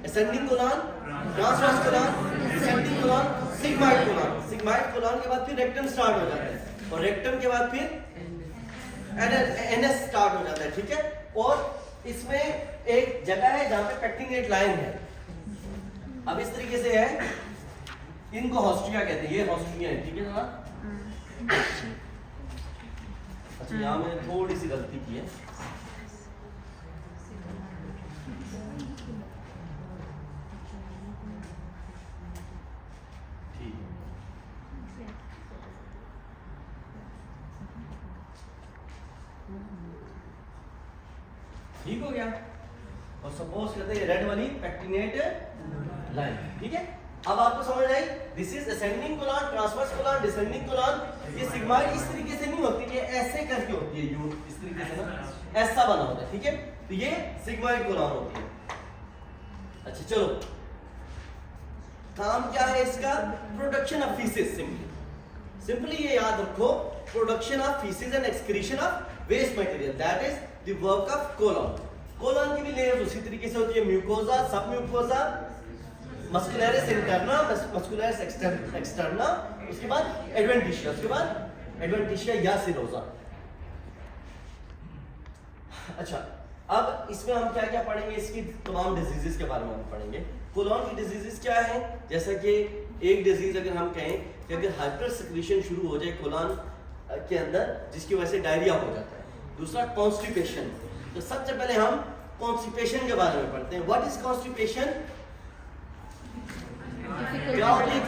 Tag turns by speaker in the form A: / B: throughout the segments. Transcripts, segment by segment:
A: Ascending colon, transverse colon, descending colon, sigmoid colon. Sigmoid colon के बाद फिर rectum start हो जाता है और रेक्टम के बाद फिर एनएस स्टार्ट हो जाता है, ठीक है। और इसमें एक जगह है जहां पे पेक्टिनेट लाइन है। अब इस तरीके से है, इनको हॉस्ट्रिया कहते हैं, ये हॉस्ट्रिया है, ठीक है ना। अच्छा यहाँ मैंने थोड़ी सी गलती की है, ठीक है। ठीक हो गया। और सपोज करते हैं रेड वाली पेक्टिनेट लाइन, ठीक है। अब आपको समझ आई, this is ascending colon, transverse colon, descending colon. ये सिग्माइड इस तरीके से नहीं होती, ये ऐसे करके होती है, यू इस तरीके से ना ऐसा बना होता है, ठीक है। तो ये सिग्माइड कोलन होती है। अच्छा चलो, काम क्या है इसका? Production of faeces. सिंपली ये याद रखो, production of faeces and excretion of waste material, that is the work of colon. Colon की भी लेयर्स उसी तरीके से होती है, म्यूकोसा, सब mucosa, muscularis interna, muscularis externa, उसके बाद एडवेंटिशिया, उसके बाद एडवेंटिशिया या सिरोसा। अच्छा, अब इसमें हम क्या क्या पढ़ेंगे, इसकी तमाम डिजीजेस के बारे में हम पढ़ेंगे। कोलन की डिजीजेस क्या है? जैसा कि एक डिजीज अगर हम कहें कि अगर हाइपर सिक्रीशन शुरू हो जाए कोलन के अंदर, जिसकी वजह से डायरिया हो जाता है। दूसरा कॉन्स्टिपेशन। तो सबसे पहले हम कॉन्स्टिपेशन के बारे में पढ़ते हैं। What is constipation? क्या होती है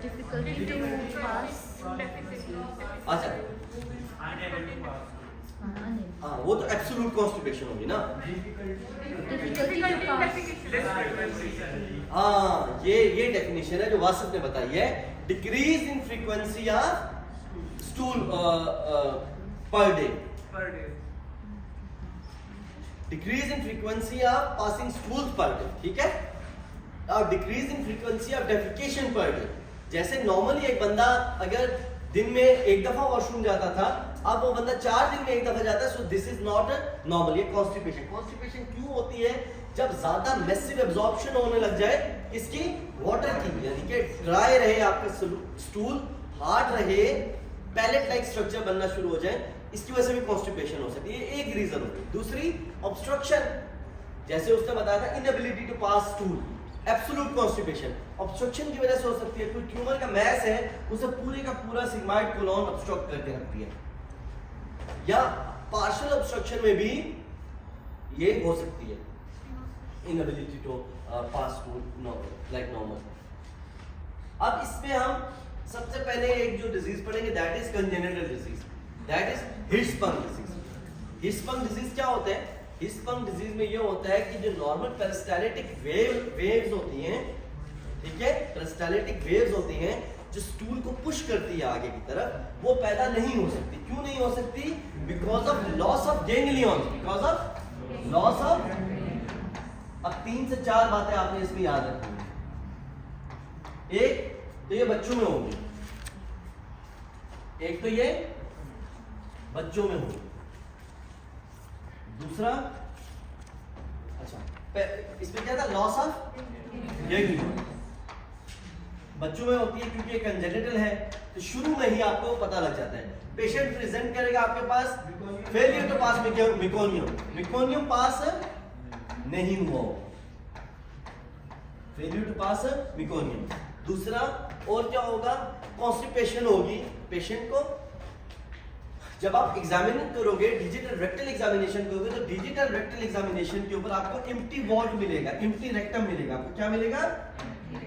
B: Difficulty to pass.
A: अच्छा हाँ, वो तो एब्सोल्यूट कॉन्स्टिपेशन होगी ना।
B: Difficulty to pass.
A: हाँ, ये डेफिनेशन है जो वासिफ ने बताई है। Decrease in frequency of stool per day. Decrease in frequency of passing stools per day, ठीक है। और decrease in frequency of defecation per day. जैसे नॉर्मली एक बंदा अगर दिन में एक दफा वॉशरूम जाता था, अब वो बंदा 4 दिन में एक दफा जाता है, so this is not normal. ये कॉन्स्टिपेशन। कॉन्स्टिपेशन क्यों होती है? जब ज्यादा मैसिव एब्जॉर्प्शन होने लग जाए इसकी वाटर की, यानी कि ड्राई रहे आपका स्टूल, हार्ड रहे, पैलेट लाइक स्ट्रक्चर बनना शुरू हो जाए, इसकी वजह से भी कॉन्स्टिपेशन हो सकती है। एक रीजन होती है। दूसरी ऑब्स्ट्रक्शन, जैसे उसने बताया था inability to pass stool, absolute constipation. Obstruction की वजह से हो सकती है, कोई ट्यूमर का मैस है उसे पूरे का पूरा सिग्माइड कोलन ऑब्स्ट्रक्ट करके रखती है, या पार्शियल ऑब्स्ट्रक्शन में भी ये हो सकती है, inability to pass stool like normal. अब इसमें हम सबसे पहले एक जो डिजीज पढ़ेंगे, that is congenital disease, that is Hirschsprung disease. Hirschsprung disease क्या होता है? हिट्सबर्ग डिजीज में ये होता है कि जो नॉर्मल पेरिस्टाल्टिक वेव्स होती हैं, ठीक है, पेरिस्टाल्टिक वेव्स होती हैं जो स्टूल को पुश करती है आगे की तरफ, वो पैदा नहीं हो सकती। क्यों नहीं हो सकती? Because of loss of ganglion, because of loss of. अब 3 से 4 बातें आपने इसमें याद रखनी। एक तो ये बच्चों में होगी, एक तो ये बच्चों में होगी, दूसरा अच्छा इसमें क्या था? लॉस ऑफ गैंग्लियन बच्चों में होती है क्योंकि ये कंजेनिटल है, तो शुरू में ही आपको पता लग जाता है। पेशेंट प्रेजेंट करेगा आपके पास, failure to pass meconium, meconium pass नहीं हुआ, फेलियर टू पास मेकोनियम। दूसरा और क्या होगा? कॉन्स्टिपेशन होगी पेशेंट को। जब आप एग्जामिनेशन करोगे, डिजिटल रेक्टल एग्जामिनेशन करोगे, तो डिजिटल रेक्टल एग्जामिनेशन के ऊपर आपको एम्प्टी वॉल्ट मिलेगा, एम्प्टी रेक्टम मिलेगा। आपको क्या मिलेगा?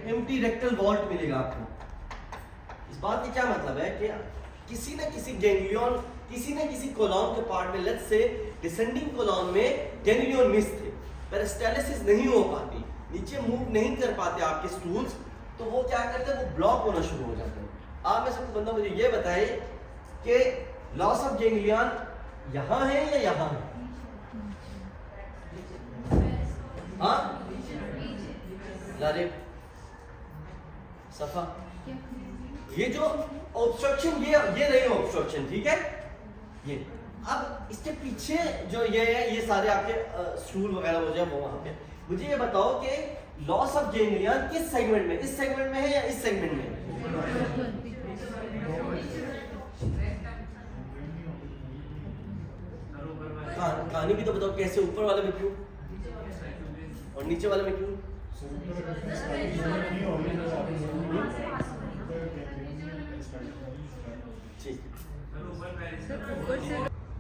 A: एम्प्टी रेक्टल वॉल्ट मिलेगा आपको। इस बात की क्या मतलब है कि किसी न किसी गैंग्लियन, किसी न किसी कोलन के पार्ट में, लेट्स से डिसेंडिंग कोलन में गैंग्लियन मिस थे, पेरिस्टालिसिस नहीं हो पाती, नीचे मूव नहीं कर पाते आपके स्टूल्स, तो वो क्या करते हैं? वो ब्लॉक होना शुरू हो जाते हैं। आप में से कोई बंदा मुझे ये बताए कि लॉस ऑफ गैंग्लियन यहां है या यहां है? हाँ, लारे सफा, ये जो ऑब्स्ट्रक्शन, ये रही ऑब्स्ट्रक्शन, ठीक है। ये अब इसके पीछे जो ये है, ये सारे आपके स्टूल वगैरह हो जाए वो वहां पे। मुझे ये बताओ कि लॉस ऑफ गैंग्लियन किस सेगमेंट में, इस सेगमेंट में है या इस सेगमेंट में? कहानी भी तो बताओ, कैसे ऊपर वाले में क्यों और नीचे वाले में क्यों?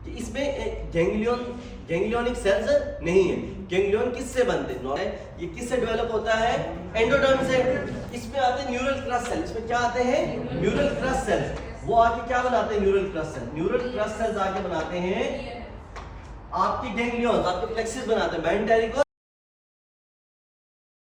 A: कि इसमें गैंग्लियोनिक सेल्स नहीं है। गैंग्लियन किससे बनते हैं? ये किससे डेवलप होता है? एंडोडर्म से। इसमें आते हैं न्यूरल क्रस्ट सेल। इसमें क्या आते हैं? Neural crest cell. वो आके क्या बनाते हैं? Neural crest cell. Neural crest cells आके बनाते हैं आपकी गैंग्लियन, आपके प्लेक्सिस बनाते हैं, मेंटरिक और